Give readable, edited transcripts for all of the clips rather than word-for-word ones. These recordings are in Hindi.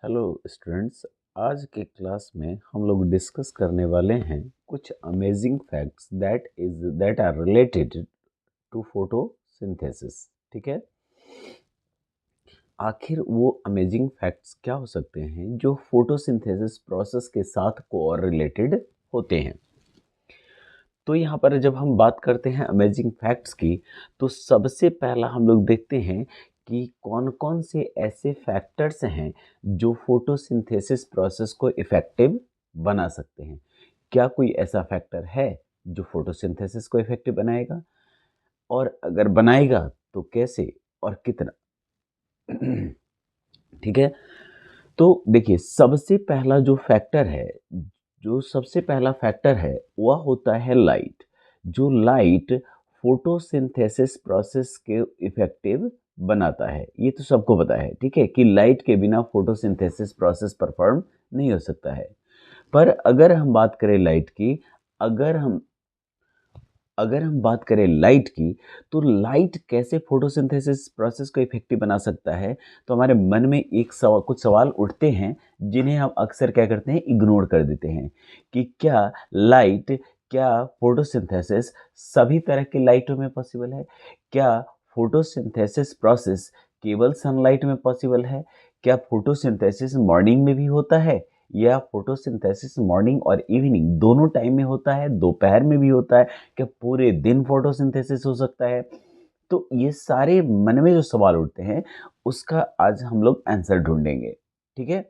Hello students. आज के क्लास में हम लोग डिस्कस करने वाले हैं कुछ amazing facts that are related to photosynthesis. ठीक है, आखिर वो अमेजिंग फैक्ट्स क्या हो सकते हैं जो फोटोसिंथेसिस प्रोसेस के साथ कोरिलेटेड होते हैं। तो यहाँ पर जब हम बात करते हैं अमेजिंग फैक्ट्स की, तो सबसे पहला हम लोग देखते हैं कि कौन कौन से ऐसे फैक्टर्स हैं जो फोटोसिंथेसिस प्रोसेस को इफ़ेक्टिव बना सकते हैं। क्या कोई ऐसा फैक्टर है जो फोटोसिंथेसिस को इफ़ेक्टिव बनाएगा, और अगर बनाएगा तो कैसे और कितना। ठीक है, तो देखिए सबसे पहला फैक्टर है वह होता है लाइट। जो लाइट फोटोसिंथेसिस प्रोसेस के इफेक्टिव बनाता है, ये तो सबको पता है। ठीक है, कि लाइट के बिना फोटोसिंथेसिस प्रोसेस परफॉर्म नहीं हो सकता है। पर अगर हम अगर हम बात करें लाइट की, तो लाइट कैसे फोटोसिंथेसिस प्रोसेस को इफेक्टिव बना सकता है। तो हमारे मन में कुछ सवाल उठते हैं जिन्हें हम अक्सर क्या करते हैं, इग्नोर कर देते हैं। कि क्या फोटोसिंथेसिस सभी तरह की लाइटों में पॉसिबल है? क्या फोटोसिंथेसिस प्रोसेस केवल सनलाइट में पॉसिबल है? क्या फोटोसिंथेसिस मॉर्निंग में भी होता है, या फोटोसिंथेसिस मॉर्निंग और इवनिंग दोनों टाइम में होता है, दोपहर में भी होता है? क्या पूरे दिन फोटोसिंथेसिस हो सकता है? तो ये सारे मन में जो सवाल उठते हैं, उसका आज हम लोग आंसर ढूंढेंगे। ठीक है,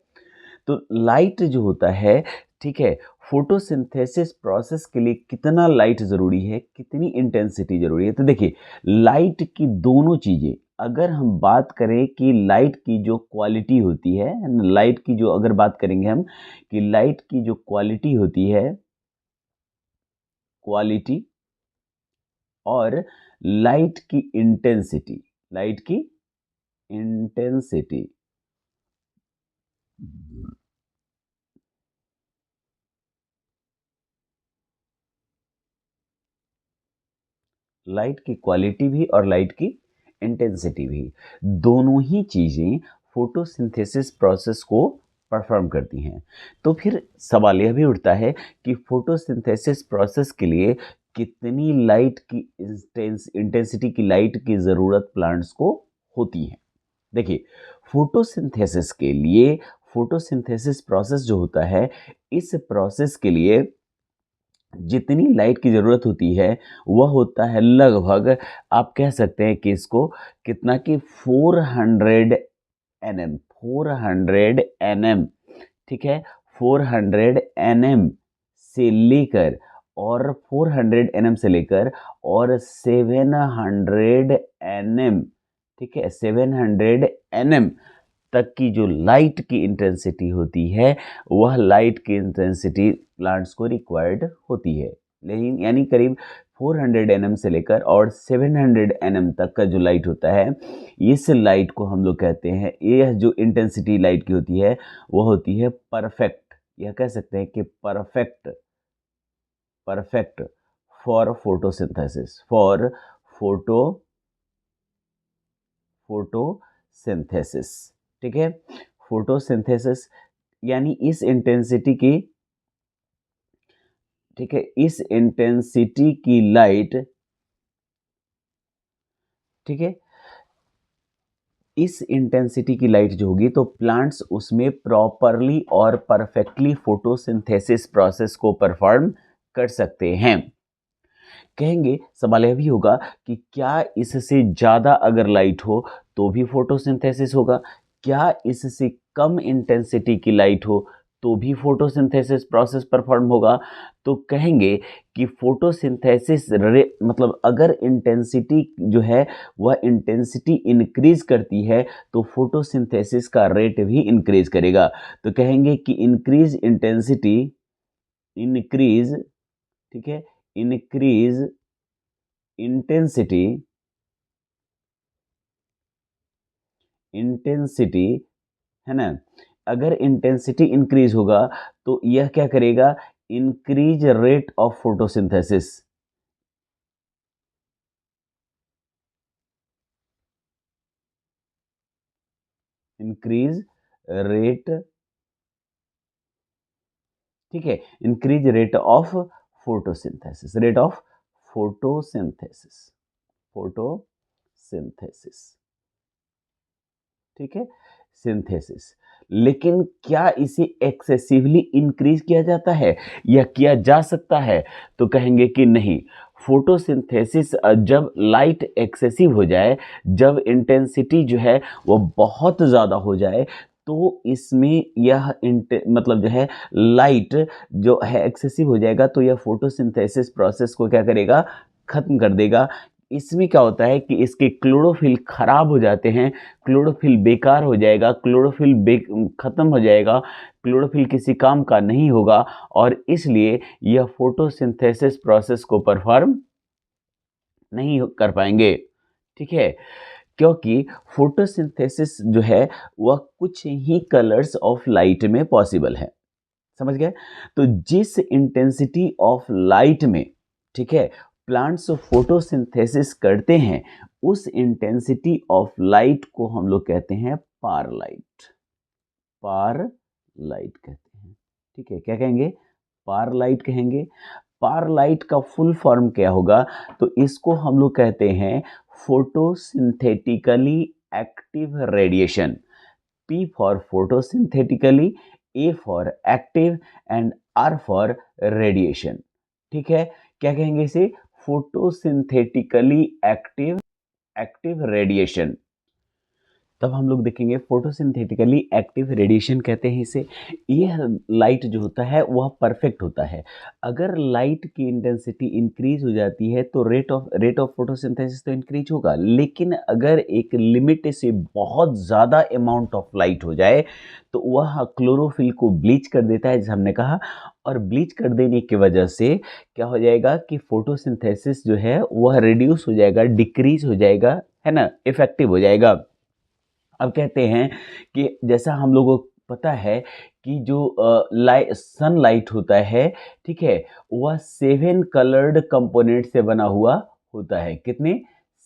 तो लाइट जो होता है, ठीक है, फोटोसिंथेसिस प्रोसेस के लिए कितना लाइट ज़रूरी है, कितनी इंटेंसिटी ज़रूरी है। तो देखिए, लाइट की दोनों चीज़ें, अगर हम बात करें कि लाइट की जो क्वालिटी होती है, लाइट की जो अगर बात करेंगे हम, कि लाइट की जो क्वालिटी होती है, क्वालिटी, और लाइट की इंटेंसिटी। लाइट की क्वालिटी भी और लाइट की इंटेंसिटी भी, दोनों ही चीज़ें फोटोसिंथेसिस प्रोसेस को परफॉर्म करती हैं। तो फिर सवाल यह भी उठता है कि फोटोसिंथेसिस प्रोसेस के लिए कितनी लाइट की इंटेंसिटी की लाइट की ज़रूरत प्लांट्स को होती है। देखिए, फोटोसिंथेसिस के लिए, फोटोसिंथेसिस प्रोसेस जो होता है, इस प्रोसेस के लिए जितनी लाइट की ज़रूरत होती है, वह होता है लगभग, आप कह सकते हैं कि इसको कितना, कि 400 nm, ठीक है, 400 nm से लेकर, और 700 nm, ठीक है, 700 nm तक की जो लाइट की इंटेंसिटी होती है, वह लाइट की इंटेंसिटी प्लांट्स को रिक्वायर्ड होती है। लेकिन यानी करीब 400 nm से लेकर और 700 nm तक का जो लाइट होता है, इस लाइट को हम लोग कहते हैं, यह जो इंटेंसिटी लाइट की होती है, वह होती है परफेक्ट। यह कह सकते हैं कि perfect perfect for photosynthesis, for photo photosynthesis. ठीक है, फोटोसिंथेसिस यानी इस इंटेंसिटी की, ठीक है, इस इंटेंसिटी की लाइट, ठीक है, इस इंटेंसिटी की लाइट जो होगी, तो प्लांट्स उसमें प्रॉपरली और परफेक्टली फोटोसिंथेसिस प्रोसेस को परफॉर्म कर सकते हैं। कहेंगे, सवाल यह भी होगा कि क्या इससे ज़्यादा अगर लाइट हो तो भी फोटोसिंथेसिस होगा? क्या इससे कम इंटेंसिटी की लाइट हो तो भी फोटोसिंथेसिस प्रोसेस परफॉर्म होगा? तो कहेंगे कि फोटोसिंथेसिस मतलब अगर इंटेंसिटी जो है, वह इंटेंसिटी इंक्रीज करती है, तो फोटोसिंथेसिस का रेट भी इंक्रीज करेगा। तो कहेंगे कि इंक्रीज, ठीक है, इंक्रीज इंटेंसिटी इंटेंसिटी है ना, अगर इंटेंसिटी इंक्रीज होगा, तो यह क्या करेगा, increase rate of photosynthesis. Increase rate, ठीक है, increase rate of photosynthesis, rate of photosynthesis, photosynthesis, ठीक है, सिंथेसिस। लेकिन क्या इसे एक्सेसिवली इंक्रीज किया जाता है या किया जा सकता है? तो कहेंगे कि नहीं। फोटोसिंथेसिस जब लाइट एक्सेसिव हो जाए, जब इंटेंसिटी जो है वो बहुत ज़्यादा हो जाए, तो इसमें यह मतलब जो है लाइट जो है एक्सेसिव हो जाएगा, तो यह फोटोसिंथेसिस प्रोसेस को क्या करेगा, खत्म कर देगा। इसमें क्या होता है कि इसके क्लोरोफिल खराब हो जाते हैं, क्लोरोफिल बेकार हो जाएगा, क्लोरोफिल खत्म हो जाएगा, क्लोरोफिल किसी काम का नहीं होगा, और इसलिए यह फोटोसिंथेसिस प्रोसेस को परफॉर्म नहीं कर पाएंगे, ठीक है। क्योंकि फोटोसिंथेसिस जो है वह कुछ ही कलर्स ऑफ लाइट में पॉसिबल है, समझ गए। तो जिस इंटेंसिटी ऑफ लाइट में, ठीक है, प्लांट्स फोटोसिंथेसिस करते हैं, उस इंटेंसिटी ऑफ लाइट को हम लोग कहते हैं पार लाइट, पार लाइट कहते हैं, ठीक है। क्या कहेंगे? पार लाइट कहेंगे। पार लाइट का फुल फॉर्म क्या होगा? तो इसको हम लोग कहते हैं photosynthetically active radiation. P for photosynthetically, A for active and R for radiation, ठीक है। क्या कहेंगे इसे? Photosynthetically active radiation. तब हम लोग देखेंगे फोटोसिंथेटिकली एक्टिव रेडिएशन कहते हैं इसे। यह लाइट जो होता है वह परफेक्ट होता है। अगर लाइट की इंटेंसिटी इंक्रीज हो जाती है तो रेट ऑफ फोटोसिंथेसिस तो इंक्रीज होगा, लेकिन अगर एक लिमिट से बहुत ज़्यादा अमाउंट ऑफ लाइट हो जाए तो वह क्लोरोफिल को ब्लीच कर देता है, जैसे हमने कहा। और ब्लीच कर देने की वजह से क्या हो जाएगा कि फोटोसिंथेसिस जो है वह रिड्यूस हो जाएगा, डिक्रीज हो जाएगा, है ना, इफेक्टिव हो जाएगा। अब कहते हैं कि जैसा हम लोगों को पता है कि जो सनलाइट होता है, ठीक है, वह 7 कलर्ड कंपोनेंट से बना हुआ होता है। कितने?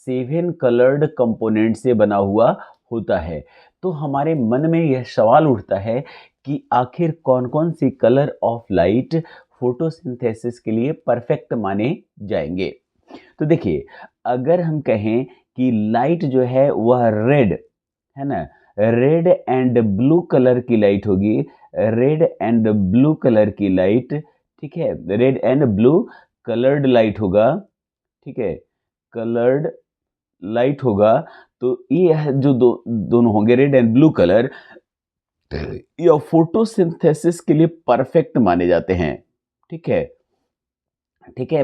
7 कलर्ड कंपोनेंट से बना हुआ होता है। तो हमारे मन में यह सवाल उठता है कि आखिर कौन कौन सी कलर ऑफ लाइट फोटोसिंथेसिस के लिए परफेक्ट माने जाएंगे। तो देखिए, अगर हम कहें कि लाइट जो है वह रेड, है ना, रेड एंड ब्लू कलर की लाइट होगी, रेड एंड ब्लू कलर की लाइट, ठीक है, red and blue coloured light होगा, ठीक है, कलर्ड लाइट होगा। तो ये जो दोनों होंगे रेड एंड ब्लू कलर, ये फोटोसिंथेसिस के लिए परफेक्ट माने जाते हैं, ठीक है, ठीक है।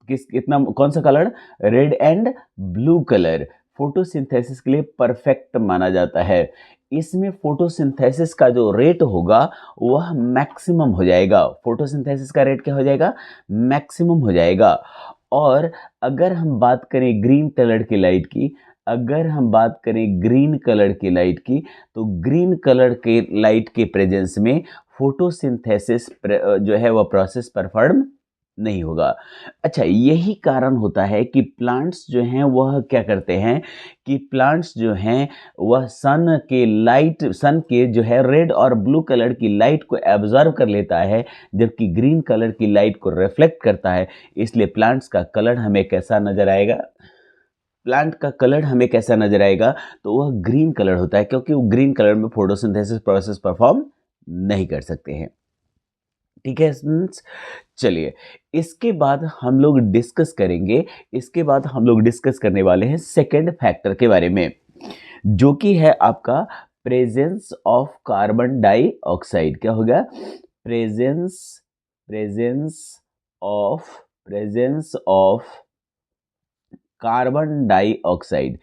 कितना, कौन सा colour? Red and blue colour photosynthesis के लिए परफेक्ट माना जाता है। इसमें फोटोसिंथेसिस का जो रेट होगा वह मैक्सिमम हो जाएगा। फोटोसिंथेसिस का रेट क्या हो जाएगा? मैक्सिमम हो जाएगा। और अगर हम बात करें ग्रीन कलर की लाइट की, अगर हम बात करें ग्रीन कलर की लाइट की, तो ग्रीन कलर के लाइट के प्रेजेंस में फोटोसिंथेसिस जो है वह प्रोसेस परफॉर्म नहीं होगा। अच्छा, यही कारण होता है कि प्लांट्स जो हैं वह क्या करते हैं कि प्लांट्स जो हैं वह सन के जो है रेड और ब्लू कलर की लाइट को एब्जॉर्ब कर लेता है, जबकि ग्रीन कलर की लाइट को रिफ्लेक्ट करता है। इसलिए प्लांट्स का कलर हमें कैसा नजर आएगा? प्लांट का कलर हमें कैसा नजर आएगा? तो वह ग्रीन कलर होता है, क्योंकि वो ग्रीन कलर में फोटोसिंथेसिस प्रोसेस परफॉर्म नहीं कर सकते हैं, ठीक है स्टूडेंट्स। चलिए, इसके बाद हम लोग डिस्कस करेंगे, इसके बाद हम लोग डिस्कस करने वाले हैं सेकेंड फैक्टर के बारे में, जो कि है आपका प्रेजेंस ऑफ कार्बन डाइऑक्साइड। क्या होगा? Presence presence presence of carbon dioxide.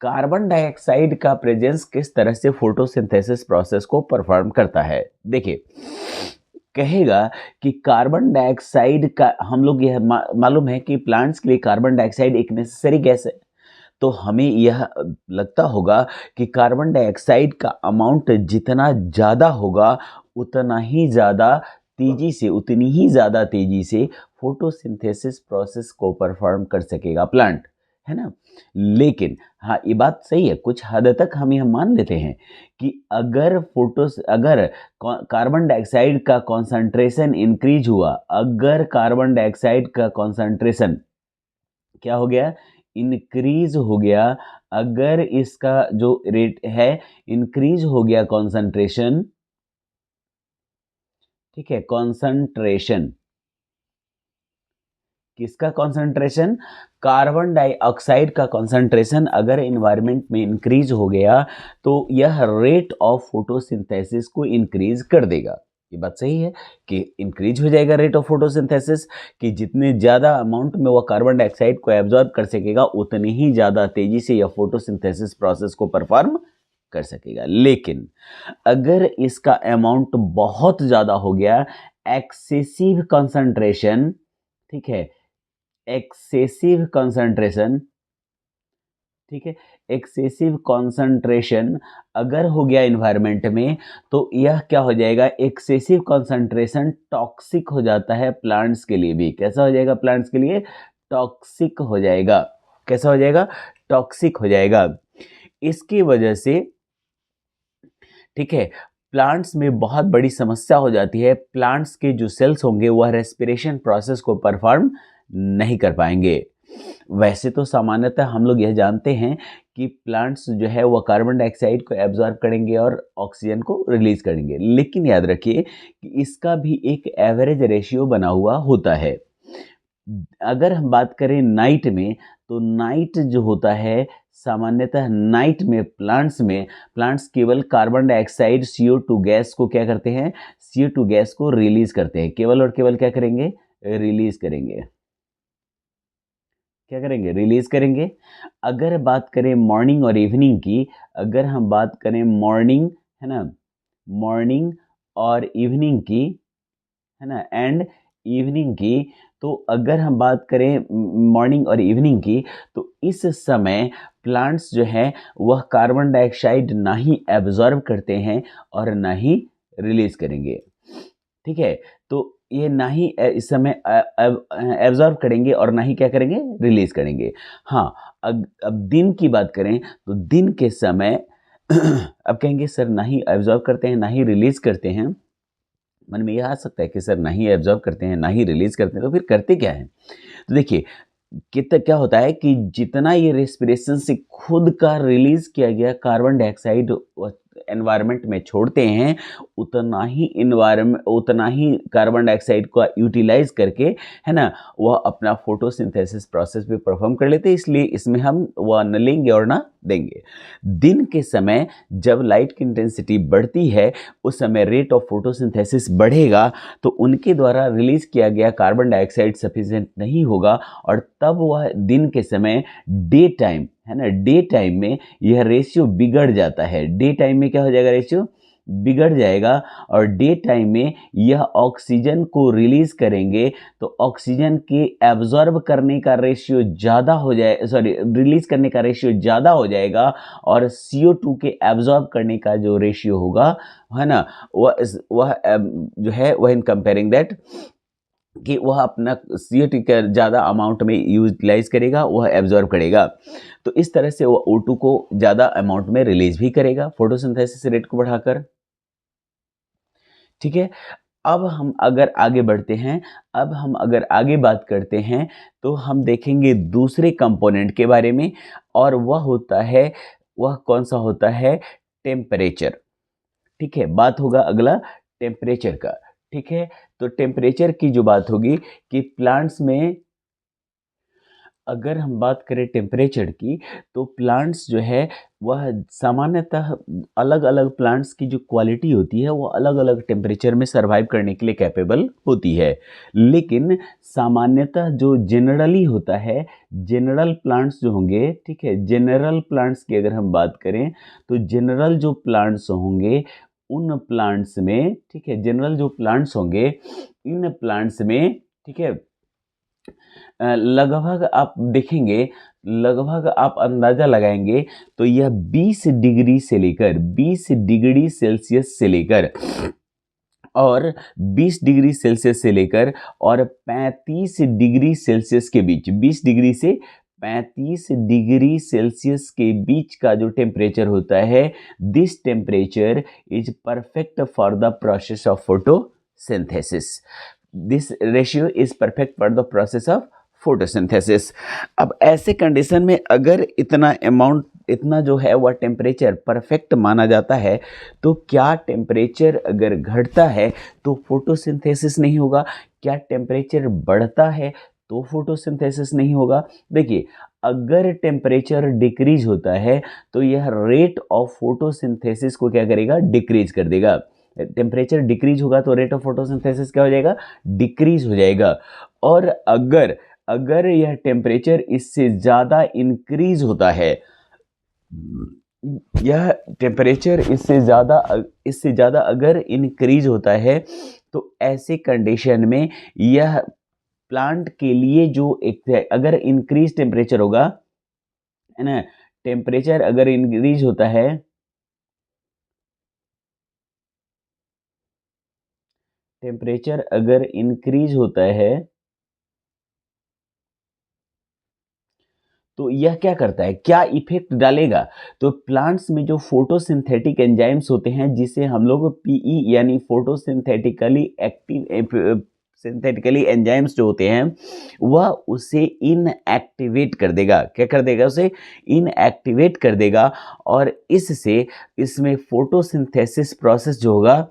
Carbon dioxide का प्रेजेंस किस तरह से फोटोसिंथेसिस प्रोसेस को परफॉर्म करता है? देखिए, कहेगा कि कार्बन डाइऑक्साइड का, हम लोग यह मालूम है कि प्लांट्स के लिए कार्बन डाइऑक्साइड एक नेसेसरी गैस है। तो हमें यह लगता होगा कि कार्बन डाइऑक्साइड का अमाउंट जितना ज़्यादा होगा उतना ही ज़्यादा तेजी से, उतनी ही ज़्यादा तेजी से फोटोसिंथेसिस प्रोसेस को परफॉर्म कर सकेगा प्लांट, है ना। लेकिन हाँ, ये बात सही है, कुछ हद तक हम यह मान लेते हैं कि अगर कार्बन डाइऑक्साइड का कॉन्सेंट्रेशन इंक्रीज हुआ, अगर कार्बन डाइऑक्साइड का कॉन्सेंट्रेशन क्या हो गया, इंक्रीज हो गया, अगर इसका जो रेट है इंक्रीज हो गया कॉन्सेंट्रेशन, ठीक है, कॉन्सेंट्रेशन किसका कॉन्सेंट्रेशन, कार्बन डाइऑक्साइड का कॉन्सेंट्रेशन अगर एनवायरनमेंट में इंक्रीज हो गया तो यह रेट ऑफ फोटोसिंथेसिस को इंक्रीज कर देगा। ये बात सही है कि इंक्रीज हो जाएगा रेट ऑफ फोटोसिंथेसिस, कि जितने ज़्यादा अमाउंट में वह कार्बन डाइऑक्साइड को एब्जॉर्ब कर सकेगा उतनी ही ज़्यादा तेज़ी से यह फोटोसिंथेसिस प्रोसेस को परफॉर्म कर सकेगा। लेकिन अगर इसका अमाउंट बहुत ज़्यादा हो गया, एक्सेसिव कंसंट्रेशन, ठीक है, एक्सेसिव कंसंट्रेशन, ठीक है, एक्सेसिव कंसंट्रेशन अगर हो गया एनवायरनमेंट में तो यह क्या हो जाएगा, एक्सेसिव कंसंट्रेशन टॉक्सिक हो जाता है प्लांट्स के लिए भी। कैसा हो जाएगा प्लांट्स के लिए, टॉक्सिक हो जाएगा। कैसा हो जाएगा, टॉक्सिक हो जाएगा। इसकी वजह से, ठीक है, प्लांट्स में बहुत बड़ी समस्या हो जाती है, प्लांट्स के जो सेल्स होंगे वह रेस्पिरेशन प्रोसेस को परफॉर्म नहीं कर पाएंगे। वैसे तो सामान्यतः हम लोग यह जानते हैं कि प्लांट्स जो है वह कार्बन डाइऑक्साइड को एब्जॉर्ब करेंगे और ऑक्सीजन को रिलीज करेंगे, लेकिन याद रखिए कि इसका भी एक एवरेज रेशियो बना हुआ होता है। अगर हम बात करें नाइट में, तो नाइट जो होता है सामान्यतः नाइट में प्लांट्स केवल कार्बन डाइऑक्साइड CO2 गैस को क्या करते हैं, CO2 गैस को रिलीज करते हैं, केवल और केवल क्या करेंगे, रिलीज करेंगे। क्या करेंगे, रिलीज करेंगे। अगर बात करें मॉर्निंग और इवनिंग की, अगर हम बात करें मॉर्निंग, है ना, मॉर्निंग और इवनिंग की, है ना, एंड इवनिंग की, तो अगर हम बात करें मॉर्निंग और इवनिंग की, तो इस समय प्लांट्स जो है वह कार्बन डाइऑक्साइड ना ही एब्जॉर्ब करते हैं और ना ही रिलीज करेंगे। ठीक है, तो ये ना ही इस समय एब्जॉर्ब करेंगे और ना ही क्या करेंगे, रिलीज करेंगे। हाँ, अब दिन की बात करें तो दिन के समय अब कहेंगे सर ना ही एब्जॉर्ब करते हैं ना ही रिलीज करते हैं, मन में यह आ सकता है कि सर ना ही एब्जॉर्ब करते हैं ना ही रिलीज करते हैं, तो फिर करते क्या है। तो देखिए कितना क्या होता है कि जितना ये रेस्पिरेशन से खुद का रिलीज किया गया कार्बन डाइऑक्साइड एनवायरनमेंट में छोड़ते हैं, उतना ही कार्बन डाइऑक्साइड को यूटिलाइज करके, है ना, वह अपना फोटोसिंथेसिस प्रोसेस भी परफॉर्म कर लेते हैं। इसलिए इसमें हम वह न लेंगे और ना देंगे। दिन के समय जब लाइट की इंटेंसिटी बढ़ती है उस समय रेट ऑफ फोटोसिंथेसिस बढ़ेगा, तो उनके द्वारा रिलीज किया गया कार्बन डाइऑक्साइड सफिशिएंट नहीं होगा और तब वह दिन के समय डे टाइम, है ना, डे टाइम में यह रेशियो बिगड़ जाता है। डे टाइम में क्या हो जाएगा, रेशियो बिगड़ जाएगा और डे टाइम में यह ऑक्सीजन को रिलीज करेंगे तो ऑक्सीजन के एब्जॉर्ब करने का रेशियो ज़्यादा हो जाए, सॉरी, रिलीज करने का रेशियो ज़्यादा हो जाएगा और CO2 के एब्जॉर्ब करने का जो रेशियो होगा, है ना, वह जो है वह इन कंपेयरिंग दैट कि वह अपना CO2 का ज़्यादा अमाउंट में यूटिलाइज करेगा, वह एब्जॉर्ब करेगा। तो इस तरह से वह O2 को ज़्यादा अमाउंट में रिलीज भी करेगा फोटोसिंथेसिस रेट को बढ़ाकर। ठीक है, अब हम अगर आगे बढ़ते हैं, अब हम अगर आगे बात करते हैं तो हम देखेंगे दूसरे कंपोनेंट के बारे में, और वह कौन सा होता है, टेम्परेचर। ठीक है, बात होगा अगला टेम्परेचर का। ठीक है, तो टेम्परेचर की जो बात होगी कि प्लांट्स में अगर हम बात करें टेम्परेचर की, तो प्लांट्स जो है वह सामान्यतः अलग अलग प्लांट्स की जो क्वालिटी होती है वो अलग अलग टेम्परेचर में सर्वाइव करने के लिए कैपेबल होती है। लेकिन सामान्यतः जो जनरली होता है, जनरल प्लांट्स जो होंगे, ठीक है, जनरल प्लांट्स की अगर हम बात करें तो जनरल जो प्लांट्स होंगे उन प्लांट्स में, ठीक है, जनरल जो प्लांट्स होंगे इन प्लांट्स में, ठीक है, लगभग आप देखेंगे, लगभग आप अंदाज़ा लगाएंगे तो यह 20 डिग्री से लेकर 20 डिग्री सेल्सियस से लेकर और 20 डिग्री सेल्सियस से लेकर और 35 डिग्री सेल्सियस के बीच, 20 डिग्री से 35 डिग्री सेल्सियस के बीच का जो टेम्परेचर होता है, this temperature is perfect for the process of photosynthesis. This ratio is perfect for the process of photosynthesis. अब ऐसे कंडीशन में अगर इतना जो है वह टेम्परेचर परफेक्ट माना जाता है, तो क्या टेम्परेचर अगर घटता है तो फोटोसिंथेसिस नहीं होगा? क्या टेम्परेचर बढ़ता है तो फोटोसिंथेसिस नहीं होगा? देखिए, अगर टेम्परेचर डिक्रीज होता है तो यह रेट ऑफ फोटोसिंथेसिस को क्या करेगा? डिक्रीज कर देगा। टेम्परेचर डिक्रीज होगा तो रेट ऑफ फोटोसिंथेसिस क्या हो जाएगा? डिक्रीज हो जाएगा। और अगर यह टेम्परेचर इससे ज़्यादा इंक्रीज होता है, यह टेम्परेचर इससे ज़्यादा अगर इंक्रीज होता है, तो ऐसे कंडीशन में यह प्लांट के लिए जो एक अगर इंक्रीज टेम्परेचर होगा, है ना, टेम्परेचर अगर इंक्रीज होता है, टेम्परेचर अगर इंक्रीज होता है तो यह क्या करता है, क्या इफेक्ट डालेगा? तो प्लांट्स में जो फोटोसिंथेटिक एंजाइम्स होते हैं, जिसे हम लोग पीई यानी सिंथेटिकली एंजाइम्स जो होते हैं, वह उसे इनएक्टिवेट कर देगा। क्या कर देगा? उसे इनएक्टिवेट कर देगा, और इससे इसमें फोटोसिंथेसिस प्रोसेस जो होगा,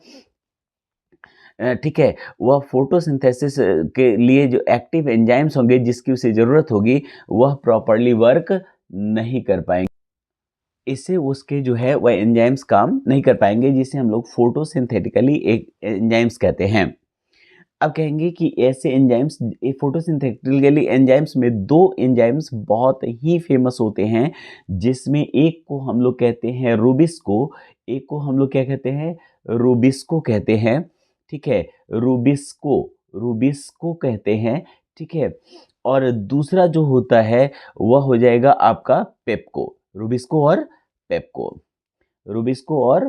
ठीक है, वह फोटोसिंथेसिस के लिए जो एक्टिव एंजाइम्स होंगे जिसकी उसे ज़रूरत होगी, वह प्रॉपर्ली वर्क नहीं कर पाएंगे। इससे उसके जो है वह एंजाइम्स काम नहीं कर पाएंगे, जिसे हम लोग फोटोसिंथेटिकली एक एंजाइम्स कहते हैं। अब कहेंगे कि ऐसे एंजाइम्स, फोटोसिंथेटिकली एंजाइम्स में दो एंजाइम्स बहुत ही फेमस होते हैं, जिसमें एक को हम लोग कहते हैं रूबिस्को, एक को हम लोग क्या कहते हैं? रूबिस्को कहते हैं। ठीक है, रूबिस्को रूबिस्को कहते हैं। ठीक है, और दूसरा जो होता है वह हो जाएगा आपका पेप्को। रूबिस्को और पेप्को, रूबिस्को और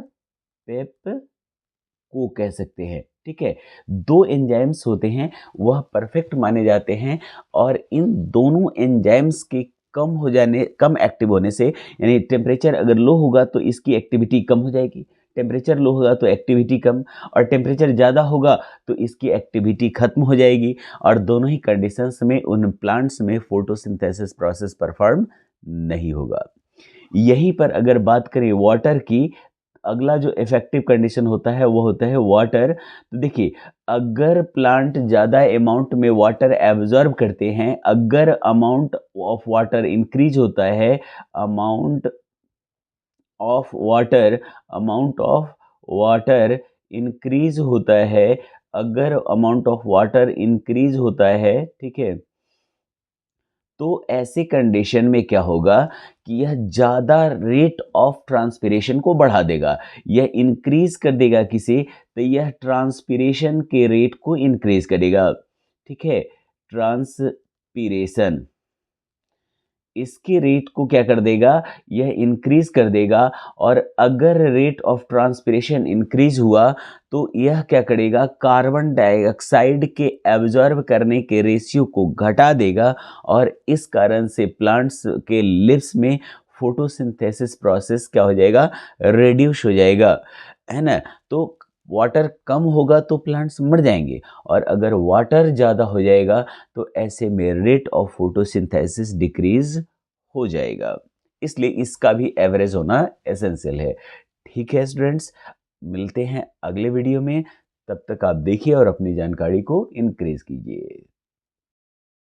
पेप्को कह सकते हैं। ठीक है, दो एंजाइम्स होते हैं, वह परफेक्ट माने जाते हैं, और इन दोनों एंजाइम्स के कम एक्टिव होने से, यानी टेम्परेचर अगर लो होगा तो इसकी एक्टिविटी कम हो जाएगी, टेम्परेचर लो होगा तो एक्टिविटी कम, और टेम्परेचर ज़्यादा होगा तो इसकी एक्टिविटी खत्म हो जाएगी, और दोनों ही कंडीशंस में उन प्लांट्स में फोटोसिंथेसिस प्रोसेस परफॉर्म नहीं होगा। यहीं पर अगर बात करें वाटर की, अगला जो इफेक्टिव कंडीशन होता है वो होता है वाटर। तो देखिए, अगर प्लांट ज़्यादा अमाउंट में वाटर एब्जॉर्ब करते हैं, अगर अमाउंट ऑफ वाटर इंक्रीज होता है, amount amount of water increase होता है, अगर अमाउंट ऑफ वाटर इंक्रीज होता है, ठीक है, तो ऐसे कंडीशन में क्या होगा कि यह ज़्यादा रेट ऑफ ट्रांसपिरेशन को बढ़ा देगा, यह इंक्रीज कर देगा किसे? तो यह ट्रांसपिरेशन के रेट को इंक्रीज करेगा। ठीक है, ट्रांसपिरेशन, इसके रेट को क्या कर देगा? यह इंक्रीज कर देगा, और अगर रेट ऑफ ट्रांसपिरेशन इंक्रीज हुआ तो यह क्या करेगा? कार्बन डाइऑक्साइड के एब्जॉर्ब करने के रेशियो को घटा देगा, और इस कारण से प्लांट्स के लिव्स में फोटोसिंथेसिस प्रोसेस क्या हो जाएगा? रिड्यूस हो जाएगा, है ना। तो वाटर कम होगा तो प्लांट्स मर जाएंगे, और अगर वाटर ज़्यादा हो जाएगा तो ऐसे में रेट ऑफ फोटोसिंथेसिस डिक्रीज हो जाएगा। इसलिए इसका भी एवरेज होना एसेंशियल है। ठीक है स्टूडेंट्स, मिलते हैं अगले वीडियो में। तब तक आप देखिए और अपनी जानकारी को इंक्रीज कीजिए।